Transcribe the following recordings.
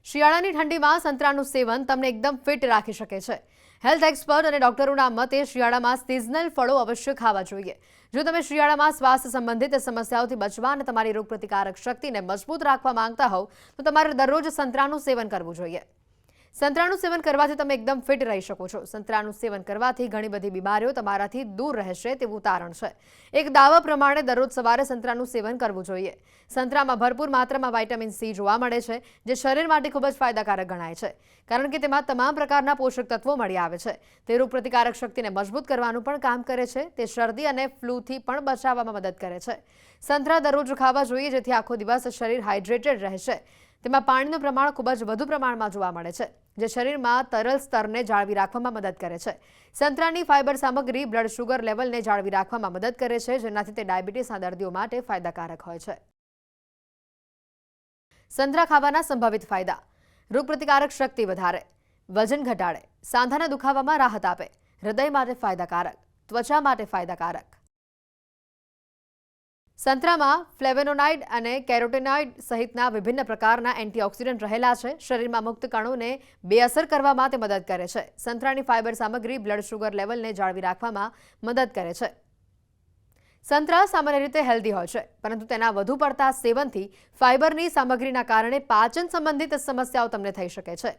શિયાળાની ઠંડીમાં સંતરાનું સેવન તમને એકદમ ફિટ રાખી શકે છે. હેલ્થ એક્સપર્ટ અને ડોક્ટરોના મતે શિયાળામાં સિઝનલ ફળો અવશ્ય ખાવા જોઈએ. જો તમે શિયાળામાં સ્વાસ્થ્ય સંબંધિત સમસ્યાઓથી બચવા અને તમારી રોગપ્રતિકારક શક્તિને મજબૂત રાખવા માંગતા હોવ તો તમારે દરરોજ સંતરાનું સેવન કરવું જોઈએ. સંતરાનું સેવન કરવાથી તમે એકદમ ફિટ રહી શકો છો. સંતરાનું સેવન કરવાથી ઘણી બધી બીમારીઓ તમારાથી દૂર રહેશે તેવું તારણ છે. એક દાવા પ્રમાણે દરરોજ સવારે સંતરાનું સેવન કરવું જોઈએ. સંતરામાં ભરપૂર માત્રામાં વિટામિન સી જોવા મળે છે, જે શરીર માટે ખૂબ જ ફાયદાકારક ગણાય છે, કારણ કે તેમાં તમામ પ્રકારના પોષક તત્વો મળી આવે છે. તે રોગપ્રતિકારક શક્તિને મજબૂત કરવાનું પણ કામ કરે છે. તે શરદી અને ફ્લૂથી પણ બચાવવામાં મદદ કરે છે. સંતરા દરરોજ ખાવા જોઈએ, જેથી આખો દિવસ શરીર હાઇડ્રેટેડ રહેશે. તેમાં પાણીનું પ્રમાણ ખૂબ જ વધુ પ્રમાણમાં જોવા મળે છે, જે શરીરમાં તરલ સ્તરને જાળવી રાખવામાં મદદ કરે છે. સંતરાની ફાઇબર સામગ્રી બ્લડ શુગર લેવલને જાળવી રાખવામાં મદદ કરે છે, જેનાથી તે ડાયાબિટીસના દર્દીઓ માટે ફાયદાકારક હોય છે. સંતરા ખાવાના સંભવિત ફાયદા: રોગપ્રતિકારક શક્તિ વધારે, વજન ઘટાડે, સાંધાના દુખાવામાં રાહત આપે, હૃદય માટે ફાયદાકારક, ત્વચા માટે ફાયદાકારક. સંતરામાં ફ્લેવોનોઇડ અને કેરોટીનોઇડ સહિતના વિભિન્ન પ્રકારના એન્ટીઓક્સિડન્ટ રહેલા છે. શરીરમાં મુક્ત કણોને બેઅસર કરવામાં તે મદદ કરે છે. સંતરાની ફાઇબર સામગ્રી બ્લડ શુગર લેવલને જાળવી રાખવામાં મદદ કરે છે. સંતરા સામાન્ય રીતે હેલ્ધી હોય છે, પરંતુ તેના વધુ પડતા સેવનથી ફાઇબરની સામગ્રીના કારણે પાચન સંબંધિત સમસ્યાઓ તમને થઈ શકે છે.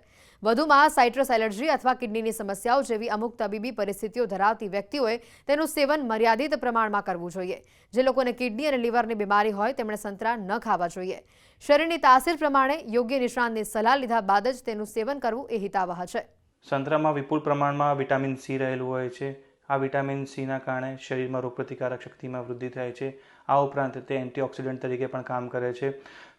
વધુમાં સાઇટ્રસ એલર્જી અથવા કિડનીની સમસ્યાઓ જેવી અમુક તબીબી પરિસ્થિતિઓ ધરાવતી વ્યક્તિઓએ તેનું સેવન મર્યાદિત પ્રમાણમાં કરવું જોઈએ. જે લોકોને કિડની અને લીવરની બીમારી હોય તેમણે સંતરા ન ખાવા જોઈએ. શરીરની તાસીર પ્રમાણે યોગ્ય નિષ્ણાતની સલાહ લીધા બાદ જ તેનું સેવન કરવું એ હિતાવહ છે. સંતરામાં વિપુલ પ્રમાણમાં વિટામિન સી રહેલું હોય છે. આ વિટામિન સીના કારણે શરીરમાં રોગપ્રતિકારક શક્તિમાં વૃદ્ધિ થાય છે. આ ઉપરાંત તે એન્ટીઓક્સિડન્ટ તરીકે પણ કામ કરે છે.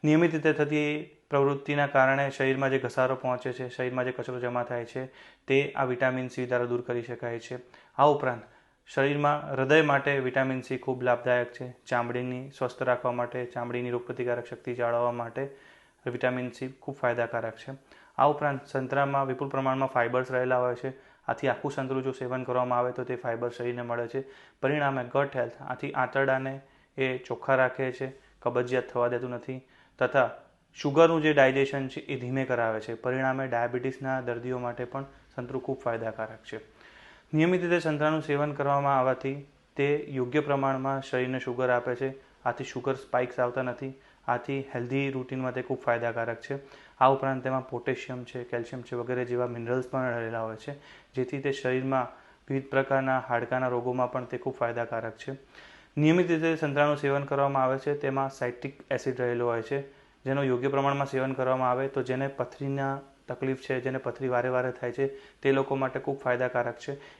નિયમિત રીતે થતી પ્રવૃત્તિના કારણે શરીરમાં જે ઘસારો પહોંચે છે, શરીરમાં જે કચરો જમા થાય છે, તે આ વિટામિન સી દ્વારા દૂર કરી શકાય છે. આ ઉપરાંત શરીરમાં હૃદય માટે વિટામિન સી ખૂબ લાભદાયક છે. ચામડીની સ્વસ્થ રાખવા માટે, ચામડીની રોગપ્રતિકારક શક્તિ જાળવવા માટે વિટામિન સી ખૂબ ફાયદાકારક છે. આ ઉપરાંત સંતરામાં વિપુલ પ્રમાણમાં ફાઇબર્સ રહેલા હોય છે. આથી આખું સંતરું જો સેવન કરવામાં આવે તો તે ફાઇબર શરીરને મળે છે. પરિણામે ગટ હેલ્થ, આથી આંતરડાને એ ચોખ્ખા રાખે છે, કબજિયાત થવા દેતું નથી, તથા શુગરનું જે ડાયજેશન છે એ ધીમે કરાવે છે. પરિણામે ડાયાબિટીસના દર્દીઓ માટે પણ સંતરું ખૂબ ફાયદાકારક છે. નિયમિત રીતે સંતરાનું સેવન કરવામાં આવવાથી તે યોગ્ય પ્રમાણમાં શરીરને શુગર આપે છે. આથી શુગર સ્પાઇક્સ આવતા નથી. આથી હેલ્ધી રૂટીનમાં તે ખૂબ ફાયદાકારક છે. આ ઉપરાંત તેમાં પોટેશિયમ છે, કેલ્શિયમ છે વગેરે જેવા મિનરલ્સ પણ રહેલા હોય છે, જેથી તે શરીરમાં વિવિધ પ્રકારના હાડકાના રોગોમાં પણ તે ખૂબ ફાયદાકારક છે. નિયમિત રીતે સંતરાનું સેવન કરવામાં આવે છે. તેમાં સાઇટ્રિક એસિડ રહેલો હોય છે, જેનો યોગ્ય પ્રમાણમાં સેવન કરવામાં આવે તો જેને પથરીના તકલીફ છે, જેને પથરી વારે વારે થાય છે, તે લોકો માટે ખૂબ ફાયદાકારક છે.